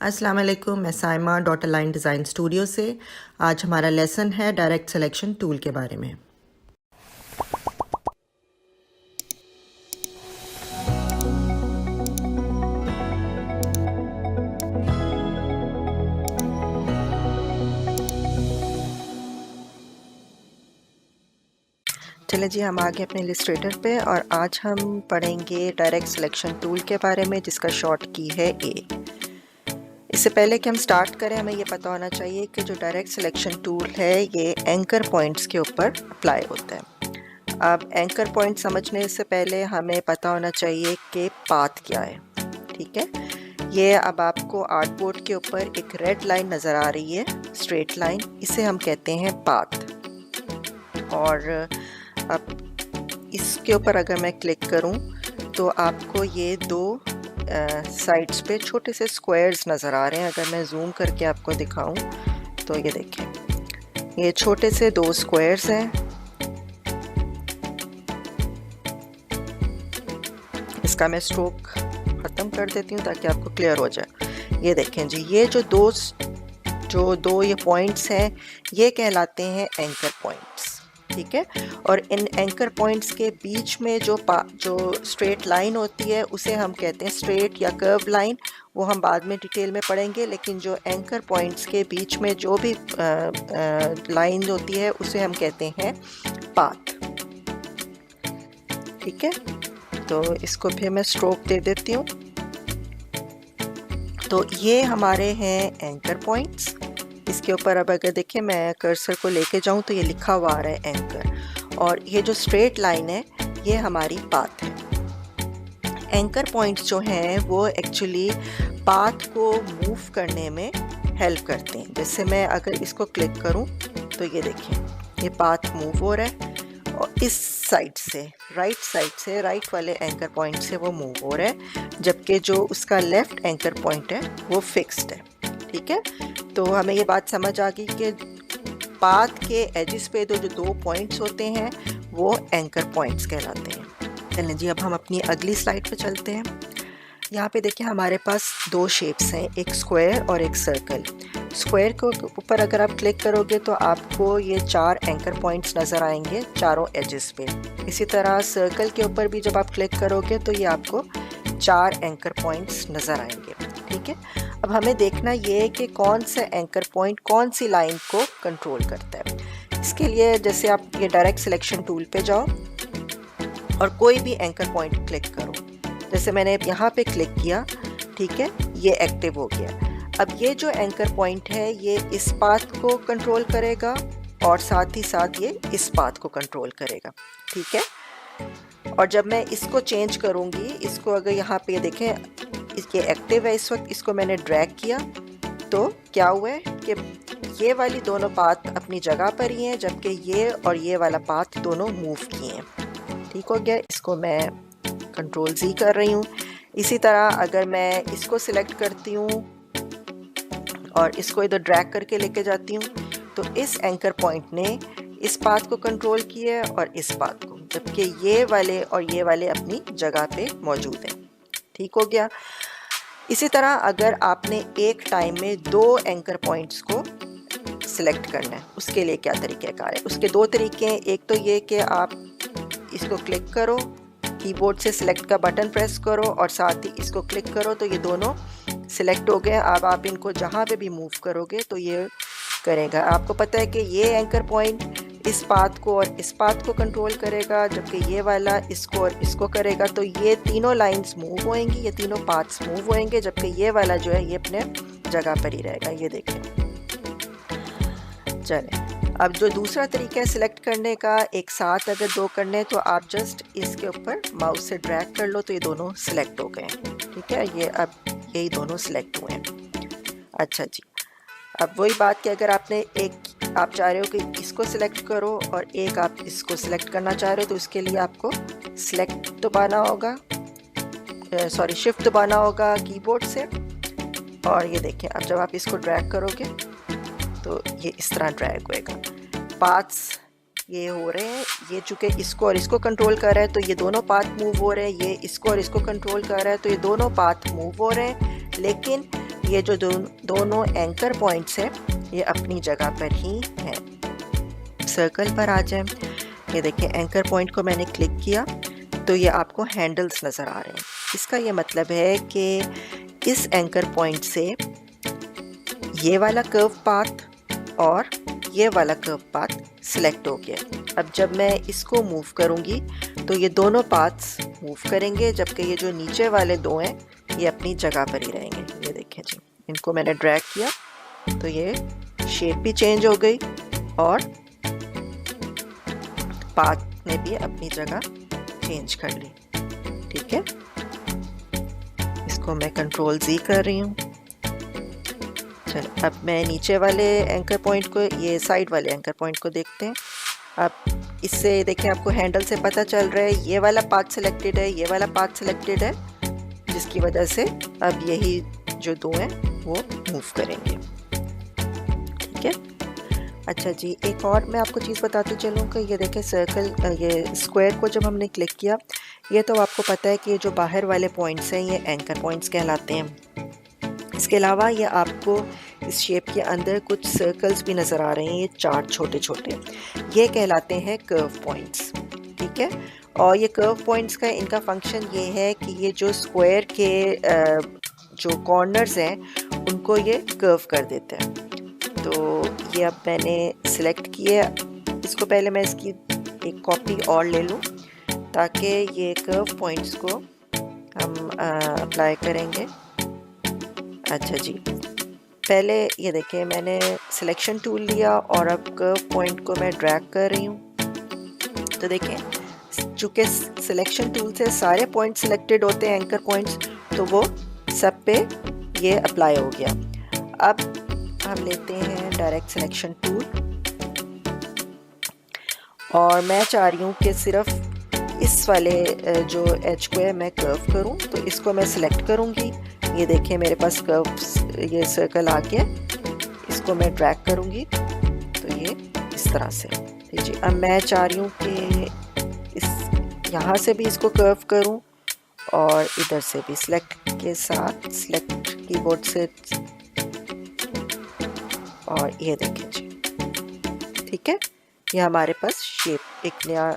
अस्सलाम वालेकुम, मैं Saima daughter line design studio से। आज हमारा लेसन है डायरेक्ट सिलेक्शन टूल के बारे में। चले जी, हम आ गए अपने इलस्ट्रेटर पे और आज हम पढ़ेंगे डायरेक्ट सिलेक्शन टूल के बारे में, जिसका शॉर्ट की है ए। इससे पहले कि हम स्टार्ट करें, हमें ये पता होना चाहिए कि जो डायरेक्ट सिलेक्शन टूल है ये एंकर पॉइंट्स के ऊपर अप्लाई होता है। अब एंकर पॉइंट समझने से पहले हमें पता होना चाहिए कि पाथ क्या है। ठीक है, ये अब आपको आर्टबोर्ड के ऊपर एक रेड लाइन नज़र आ रही है, स्ट्रेट लाइन, इसे हम कहते हैं पाथ। और अब इसके ऊपर अगर मैं क्लिक करूं तो आपको ये दो साइड्स पे छोटे से स्क्वायर्स नज़र आ रहे हैं। अगर मैं जूम करके आपको दिखाऊं तो ये देखें, ये छोटे से दो स्क्वायर्स हैं। इसका मैं स्ट्रोक ख़त्म कर देती हूँ ताकि आपको क्लियर हो जाए। ये देखें जी, ये जो दो ये पॉइंट्स हैं ये कहलाते हैं एंकर पॉइंट्स। ठीक है, और इन एंकर पॉइंट्स के बीच में जो स्ट्रेट लाइन होती है उसे हम कहते हैं स्ट्रेट या कर्व लाइन। वो हम बाद में डिटेल में पढ़ेंगे, लेकिन जो एंकर पॉइंट्स के बीच में जो भी लाइन होती है उसे हम कहते हैं पाथ। ठीक है, तो इसको फिर मैं स्ट्रोक दे देती हूँ। तो ये हमारे हैं एंकर पॉइंट्स। इसके ऊपर अब अगर देखें, मैं कर्सर को लेके जाऊं तो ये लिखा हुआ आ रहा है एंकर, और ये जो स्ट्रेट लाइन है ये हमारी पाथ है। एंकर पॉइंट्स जो हैं वो एक्चुअली पाथ को मूव करने में हेल्प करते हैं। जैसे मैं अगर इसको क्लिक करूं तो ये देखें, ये पाथ मूव हो रहा है और इस साइड से राइट वाले एंकर पॉइंट से वो मूव हो रहा है, जबकि जो उसका लेफ्ट एंकर पॉइंट है वो फिक्स्ड है। ठीक है, तो हमें ये बात समझ आ गई कि पाथ के एजिस पे जो दो पॉइंट्स होते हैं वो एंकर पॉइंट्स कहलाते हैं। चलें जी, अब हम अपनी अगली स्लाइड पे चलते हैं। यहाँ पे देखिए, हमारे पास दो शेप्स हैं, एक स्क्वायर और एक सर्कल। स्क्वायर के ऊपर अगर आप क्लिक करोगे तो आपको ये चार एंकर पॉइंट्स नज़र आएंगे चारों एजेस पे। इसी तरह सर्कल के ऊपर भी जब आप क्लिक करोगे तो ये आपको चार एंकर पॉइंट्स नज़र आएंगे। ठीक है, अब हमें देखना ये है कि कौन सा एंकर पॉइंट कौन सी लाइन को कंट्रोल करता है। इसके लिए जैसे आप ये डायरेक्ट सिलेक्शन टूल पे जाओ और कोई भी एंकर पॉइंट क्लिक करो। जैसे मैंने यहाँ पे क्लिक किया, ठीक है, ये एक्टिव हो गया। अब ये जो एंकर पॉइंट है ये इस पाथ को कंट्रोल करेगा और साथ ही साथ ये इस पाथ को कंट्रोल करेगा। ठीक है, और जब मैं इसको चेंज करूँगी, इसको अगर यहाँ पे देखें, ये एक्टिव है इस वक्त, इसको मैंने ड्रैग किया तो क्या हुआ है कि ये वाली दोनों पाथ अपनी जगह पर ही हैं, जबकि ये और ये वाला पाथ दोनों मूव किए हैं। ठीक हो गया, इसको मैं कंट्रोल Z कर रही हूँ। इसी तरह अगर मैं इसको सिलेक्ट करती हूँ और इसको इधर ड्रैग करके लेके जाती हूँ तो इस एंकर पॉइंट ने इस पाथ को कंट्रोल किया है और इस पाथ को, जबकि ये वाले और ये वाले अपनी जगह पे मौजूद हैं। ठीक हो गया। इसी तरह अगर आपने एक टाइम में दो एंकर पॉइंट्स को सिलेक्ट करना है, उसके लिए क्या तरीक़ेकार है? उसके दो तरीके हैं। एक तो ये कि आप इसको क्लिक करो, कीबोर्ड से सिलेक्ट का बटन प्रेस करो और साथ ही इसको क्लिक करो तो ये दोनों सिलेक्ट हो गए। अब आप इनको जहाँ पे भी मूव करोगे तो ये करेगा। आपको पता है कि ये एंकर पॉइंट इस पाथ को और इस पाथ को कंट्रोल करेगा, जबकि ये वाला इसको और इसको करेगा। तो ये तीनों लाइंस मूव होएंगी, ये तीनों पाथ्स मूव होएंगे, जबकि ये वाला जो है ये अपने जगह पर ही रहेगा। ये देखें। चलें, अब जो दूसरा तरीका है सिलेक्ट करने का, एक साथ अगर दो करने तो आप जस्ट इसके ऊपर माउस से ड्रैग कर लो तो ये दोनों सिलेक्ट हो गए। ठीक है, ये अब यही दोनों सिलेक्ट हुए हैं। अच्छा जी, अब वही बात कि अगर आपने एक आप चाह रहे हो कि इसको सिलेक्ट करो और एक आप इसको सिलेक्ट करना चाह रहे हो तो उसके लिए आपको सिलेक्ट दबाना होगा, शिफ्ट दबाना होगा कीबोर्ड से। और ये देखें, अब जब आप इसको ड्रैग करोगे तो ये इस तरह ड्रैग होएगा। पाथ्स ये हो रहे हैं, ये चूँकि इसको और इसको कंट्रोल कर रहा है तो ये दोनों पाथ मूव हो रहे हैं, ये इसको और इसको कंट्रोल कर रहा है तो ये दोनों पाथ मूव हो रहे हैं। लेकिन ये जो दोनों एंकर पॉइंट्स हैं ये अपनी जगह पर ही हैं। सर्कल पर आ जाएं। ये देखिए एंकर पॉइंट को मैंने क्लिक किया तो ये आपको हैंडल्स नज़र आ रहे हैं। इसका ये मतलब है कि इस एंकर पॉइंट से ये वाला कर्व पाथ और ये वाला कर्व पाथ सिलेक्ट हो गया। अब जब मैं इसको मूव करूँगी तो ये दोनों पाथ्स मूव करेंगे, जबकि ये जो नीचे वाले दो हैं ये अपनी जगह पर ही रहेंगे। ये देखें जी, इनको मैंने ड्रैग किया तो ये शेप भी चेंज हो गई और पाथ ने भी अपनी जगह चेंज कर ली। ठीक है, इसको मैं कंट्रोल Z कर रही हूँ। चलो अब मैं नीचे वाले एंकर पॉइंट को, ये साइड वाले एंकर पॉइंट को देखते हैं। अब इससे देखें आपको हैंडल से पता चल रहा है ये वाला पाथ सिलेक्टेड है, ये वाला पाथ सिलेक्टेड है, जिसकी वजह से अब यही जो दो हैं वो मूव करेंगे। ठीक है, अच्छा जी, एक और मैं आपको चीज़ बताती चलूँ कि ये देखें सर्कल, ये स्क्वायर को जब हमने क्लिक किया, ये तो आपको पता है कि ये जो बाहर वाले पॉइंट्स हैं ये एंकर पॉइंट्स कहलाते हैं। इसके अलावा ये आपको इस शेप के अंदर कुछ सर्कल्स भी नज़र आ रहे हैं, ये 4 छोटे छोटे, ये कहलाते हैं कर्व पॉइंट्स। ठीक है, और ये कर्व पॉइंट्स का इनका फंक्शन ये है कि ये जो स्क्वायर के जो कॉर्नर्स हैं उनको ये कर्व कर देते हैं। तो ये अब मैंने सिलेक्ट किया, इसको पहले मैं इसकी एक कॉपी और ले लूँ ताकि ये कर्व पॉइंट्स को हम अप्लाई करेंगे। अच्छा जी, पहले ये देखिए मैंने सिलेक्शन टूल लिया और अब कर्व पॉइंट को मैं ड्रैग कर रही हूँ। तो देखें, चूँकि सिलेक्शन टूल से सारे पॉइंट सिलेक्टेड होते हैं एंकर पॉइंट्स, तो वो सब पे ये अप्लाई हो गया। अब हम लेते हैं डायरेक्ट सिलेक्शन टूल और मैं चाह रही हूँ कि सिर्फ इस वाले जो एज को है मैं कर्व करूँ, तो इसको मैं सिलेक्ट करूँगी। ये देखिए मेरे पास कर्व, ये सर्कल आ गया, इसको मैं ड्रैग करूँगी तो ये इस तरह से। जी, अब मैं चाह रही हूँ कि इस यहाँ से भी इसको कर्व करूँ और इधर से भी सिलेक्ट के साथ, सिलेक्ट कीबोर्ड से, और ये देखें जी। ठीक है, ये हमारे पास शेप, एक नया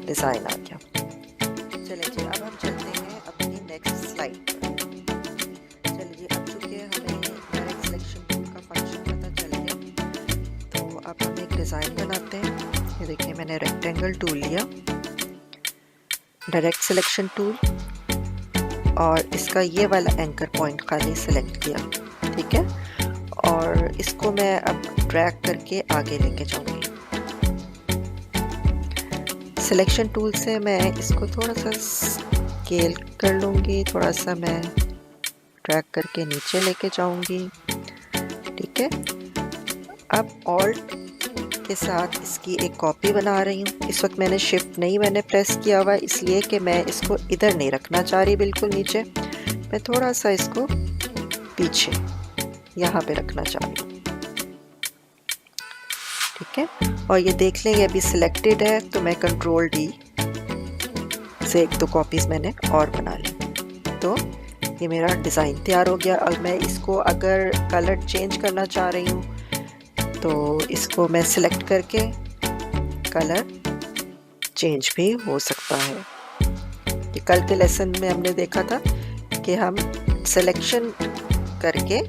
डिज़ाइन आ गया। चलिए जी, अब हम चलते हैं अपनी नेक्स्ट स्लाइड पर। चलिए जी, अब चूँकि हमें डायरेक्ट सिलेक्शन टूल का फंक्शन पता चल गया, तो अब हम एक डिज़ाइन बनाते हैं। ये देखिए मैंने रेक्टेंगल टूल लिया, डायरेक्ट सिलेक्शन टूल, और इसका ये वाला एंकर पॉइंट खाली सिलेक्ट किया। ठीक है, और इसको मैं अब ड्रैग करके आगे लेके जाऊंगी। सिलेक्शन टूल से मैं इसको थोड़ा सा स्केल कर लूँगी, थोड़ा सा मैं ड्रैग करके नीचे लेके जाऊंगी। ठीक है, अब ऑल्ट के साथ इसकी एक कॉपी बना रही हूँ। इस वक्त मैंने शिफ्ट नहीं मैंने प्रेस किया हुआ, इसलिए कि मैं इसको इधर नहीं रखना चाह रही बिल्कुल नीचे, मैं थोड़ा सा इसको पीछे यहाँ पे रखना चाह रही हूँ। ठीक है, और ये देख लें ये अभी सिलेक्टेड है, तो मैं कंट्रोल D से 1-2 कॉपीज़ मैंने और बना ली, तो ये मेरा डिज़ाइन तैयार हो गया। अब मैं इसको अगर कलर चेंज करना चाह रही हूँ तो इसको मैं सिलेक्ट करके कलर चेंज भी हो सकता है। कि कल के लेसन में हमने देखा था कि हम सिलेक्शन करके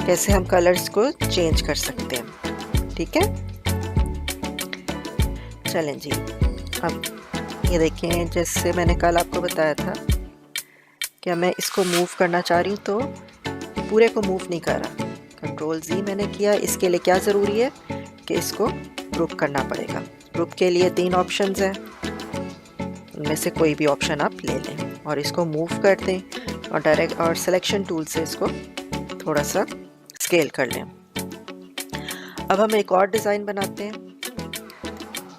कैसे हम कलर्स को चेंज कर सकते हैं। ठीक है, चलें जी, अब ये देखें जैसे मैंने कल आपको बताया था कि मैं इसको मूव करना चाह रही हूँ, तो पूरे को मूव नहीं कर रहा। कंट्रोल Z मैंने किया। इसके लिए क्या ज़रूरी है कि इसको ग्रुप करना पड़ेगा। ग्रुप के लिए 3 ऑप्शंस हैं, उनमें से कोई भी ऑप्शन आप ले लें और इसको मूव कर दें और डायरेक्ट और सिलेक्शन टूल से इसको थोड़ा सा स्केल कर लें। अब हम एक और डिज़ाइन बनाते हैं।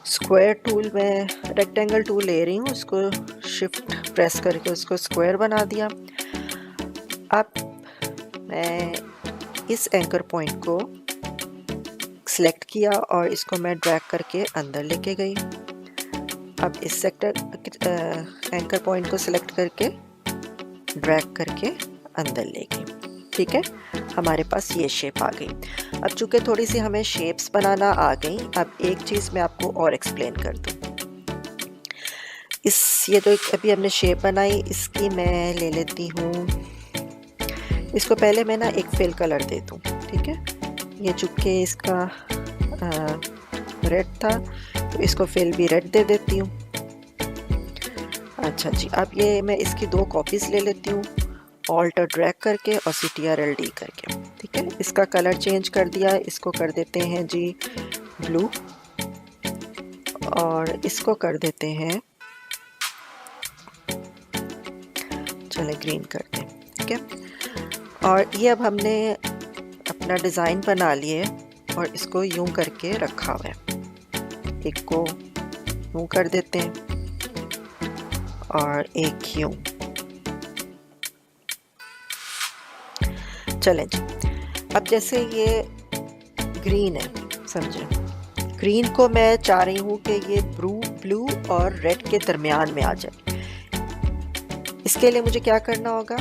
स्क्वायर टूल में रेक्टेंगल टूल ले रही हूँ, उसको शिफ्ट प्रेस करके उसको स्क्वायर बना दिया। अब मैं इस एंकर पॉइंट को सिलेक्ट किया और इसको मैं ड्रैग करके अंदर लेके गई। अब इस सेक्टर एंकर पॉइंट को सिलेक्ट करके ड्रैग करके अंदर लेके। ठीक है, हमारे पास ये शेप आ गई। अब चूँकि थोड़ी सी हमें शेप्स बनाना आ गई, अब एक चीज़ मैं आपको और एक्सप्लेन कर दूँ। ये जो अभी हमने शेप बनाई, इसकी मैं ले लेती हूँ, इसको पहले मैं ना एक फिल कलर दे दूँ। ठीक है, ये चूँकि इसका रेड था तो इसको फिल भी रेड दे देती हूँ। अच्छा जी, अब ये मैं इसकी 2 कॉपीज़ ले लेती हूँ, ऑल्ट ड्रैग करके और CTRL-D करके। ठीक है, इसका कलर चेंज कर दिया, इसको कर देते हैं जी ब्लू और इसको कर देते हैं, चले ग्रीन करते हैं। ठीक है, और ये अब हमने अपना डिज़ाइन बना लिए और इसको यूं करके रखा हुआ है। एक को यूं कर देते हैं और एक यूं। चलें जी, अब जैसे ये ग्रीन है, समझे, ग्रीन को मैं चाह रही हूँ कि ये ब्लू और रेड के दरमियान में आ जाए। इसके लिए मुझे क्या करना होगा,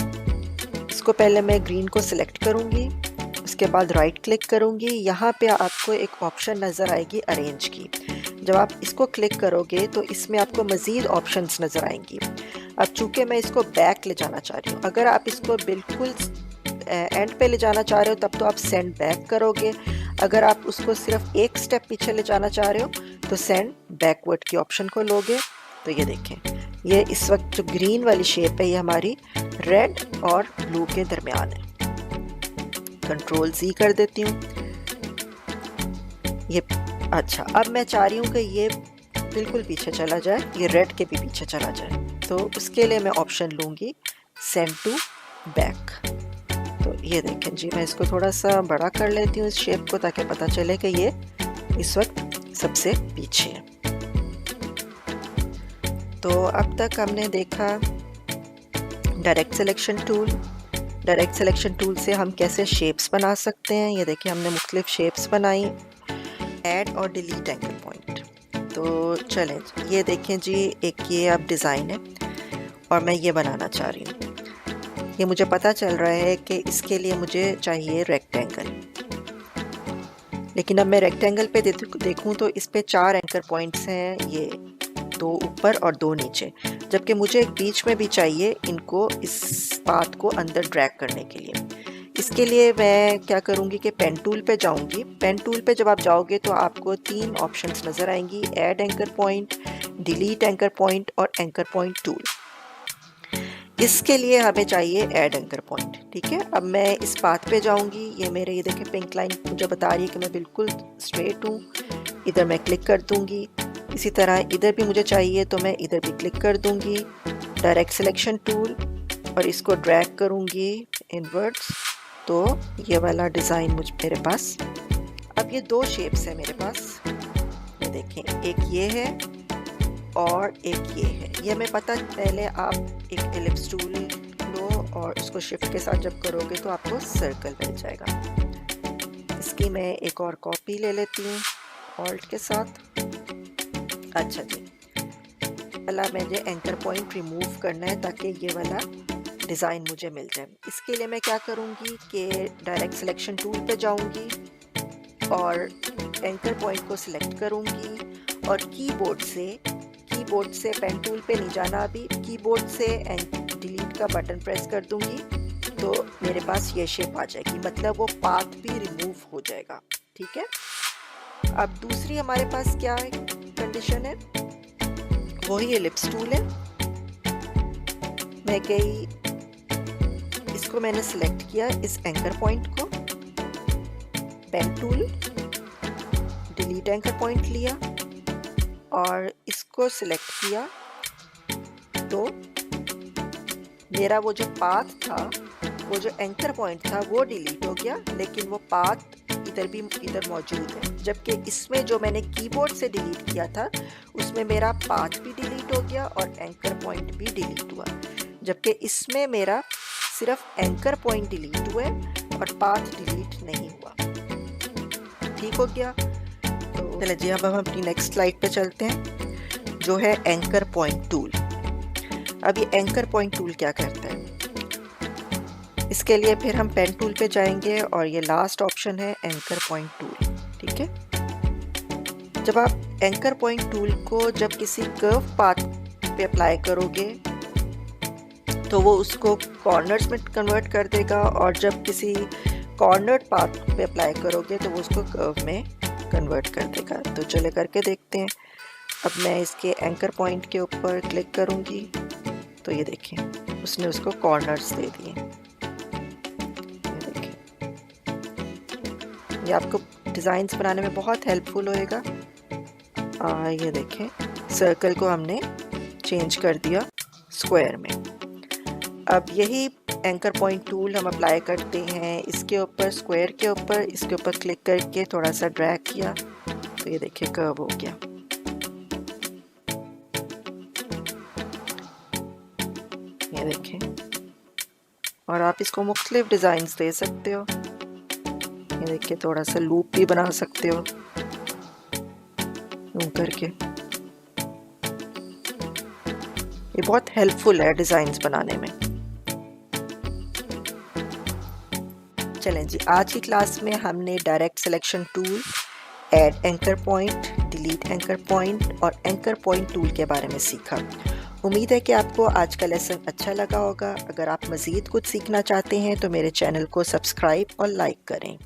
इसको पहले मैं ग्रीन को सिलेक्ट करूँगी, उसके बाद राइट क्लिक करूँगी। यहाँ पे आपको एक ऑप्शन नज़र आएगी अरेंज की। जब आप इसको क्लिक करोगे तो इसमें आपको मज़ीद ऑप्शंस नज़र आएंगी। अब चूँकि मैं इसको बैक ले जाना चाह रही हूँ, अगर आप इसको बिल्कुल एंड पे ले जाना चाह रहे हो तब तो आप सेंड बैक करोगे। अगर आप उसको सिर्फ एक स्टेप पीछे ले जाना चाह रहे हो तो सेंड बैकवर्ड की ऑप्शन को लोगे। तो ये देखें, ये इस वक्त जो ग्रीन वाली शेप है ये हमारी रेड और ब्लू के दरमियान है। Ctrl+C कर देती हूँ ये। अच्छा, अब मैं चाह रही हूँ कि ये बिल्कुल पीछे चला जाए, ये रेड के भी पीछे चला जाए, तो उसके लिए मैं ऑप्शन लूँगी सेंड टू बैक। तो ये देखें जी, मैं इसको थोड़ा सा बड़ा कर लेती हूँ इस शेप को, ताकि पता चले कि ये इस वक्त सबसे पीछे है। तो अब तक हमने देखा direct selection tool. Direct selection tool से हम कैसे शेप्स बना सकते हैं। ये देखिए, हमने मुख्तलिफ शेप्स बनाई, ऐड और डिलीट एंकर पॉइंट। तो चलें, ये देखें जी, एक ये अब डिज़ाइन है और मैं ये बनाना चाह रही हूँ। ये मुझे पता चल रहा है कि इसके लिए मुझे चाहिए रेक्टेंगल, लेकिन अब मैं रेक्टेंगल पे देखूँ तो इस पे 4 एंकर पॉइंट्स हैं, ये 2 ऊपर और 2 नीचे, जबकि मुझे एक बीच में भी चाहिए इनको, इस पाथ को अंदर ड्रैग करने के लिए। इसके लिए मैं क्या करूँगी कि पेन टूल पे जाऊँगी। पेन टूल पे जब आप जाओगे तो आपको 3 ऑप्शंस नज़र आएंगी, add anchor point, delete anchor point और एंकर पॉइंट टूल। इसके लिए हमें चाहिए ऐड एंकर पॉइंट। ठीक है, अब मैं इस पाथ पे जाऊँगी, ये मेरे, ये देखें पिंक लाइन मुझे बता रही है कि मैं बिल्कुल स्ट्रेट हूँ। इधर मैं क्लिक कर दूँगी, इसी तरह इधर भी मुझे चाहिए तो मैं इधर भी क्लिक कर दूँगी, डायरेक्ट सिलेक्शन टूल, और इसको ड्रैग करूँगी इनवर्ड्स। तो ये वाला डिज़ाइन मेरे पास, अब ये 2 शेप्स है मेरे पास, ये देखें, एक ये है और एक ये है। ये हमें पता, पहले आप एक एलिप्स टूल लो और उसको शिफ्ट के साथ जब करोगे तो आपको सर्कल मिल जाएगा। इसकी मैं एक और कॉपी ले लेती हूँ ऑल्ट के साथ। अच्छा जी, वाला मुझे एंकर पॉइंट रिमूव करना है ताकि ये वाला डिज़ाइन मुझे मिल जाए। इसके लिए मैं क्या करूँगी कि डायरेक्ट सिलेक्शन टूल पे जाऊँगी और एंकर पॉइंट को सिलेक्ट करूँगी और कीबोर्ड से पेन टूल पे नहीं जाना, अभी कीबोर्ड से डिलीट का बटन प्रेस कर दूँगी तो मेरे पास ये शेप आ जाएगी, मतलब वो पाथ भी रिमूव हो जाएगा। ठीक है, अब दूसरी हमारे पास क्या है कंडीशन है, वही एलिप्स टूल है। मैं गई, इसको मैंने सिलेक्ट किया, इस एंकर पॉइंट को, pen tool, delete anchor point लिया और इसको सिलेक्ट किया, तो मेरा वो जो पाथ था, वो जो एंकर पॉइंट था वो डिलीट हो गया, लेकिन वो पाथ इधर मौजूद है। जबकि इसमें जो मैंने कीबोर्ड से डिलीट किया था उसमें मेरा पाथ भी डिलीट हो गया और एंकर पॉइंट भी डिलीट हुआ, जबकि इसमें मेरा सिर्फ एंकर पॉइंट डिलीट हुआ और पाथ डिलीट नहीं हुआ। ठीक हो गया। तो चलिए जी, अब हम अपनी नेक्स्ट स्लाइड पे चलते हैं, जो है एंकर पॉइंट टूल। अब ये एंकर पॉइंट टूल क्या करता है, इसके लिए फिर हम पेन टूल पे जाएंगे और ये लास्ट ऑप्शन है एंकर पॉइंट टूल। ठीक है, जब आप एंकर पॉइंट टूल को जब किसी कर्व पाथ पे अप्लाई करोगे तो वो उसको कॉर्नर्स में कन्वर्ट कर देगा, और जब किसी कॉर्नर्ड पाथ पे अप्लाई करोगे तो वो उसको कर्व में कन्वर्ट कर देगा। तो चले करके देखते हैं। अब मैं इसके एंकर पॉइंट के ऊपर क्लिक करूँगी तो ये देखें उसने उसको कॉर्नर्स दे दिए। ये देखें, ये आपको डिज़ाइंस बनाने में बहुत हेल्पफुल होएगा। ये देखें सर्कल को हमने चेंज कर दिया स्क्वायर में। अब यही एंकर पॉइंट टूल हम अप्लाई करते हैं इसके ऊपर, स्क्वायर के ऊपर। इसके ऊपर क्लिक करके थोड़ा सा ड्रैग किया तो ये देखिए कर्व हो गया। ये देखें, और आप इसको मुख्तलिफ डिज़ाइंस दे सकते हो। ये देखिए थोड़ा सा लूप भी बना सकते हो यूं करके। ये बहुत हेल्पफुल है डिज़ाइंस बनाने में। चलें जी, आज की क्लास में हमने direct selection tool, add anchor point, delete anchor point और एंकर पॉइंट टूल के बारे में सीखा। उम्मीद है कि आपको आज का लेसन अच्छा लगा होगा। अगर आप मज़ीद कुछ सीखना चाहते हैं तो मेरे चैनल को सब्सक्राइब और लाइक करें।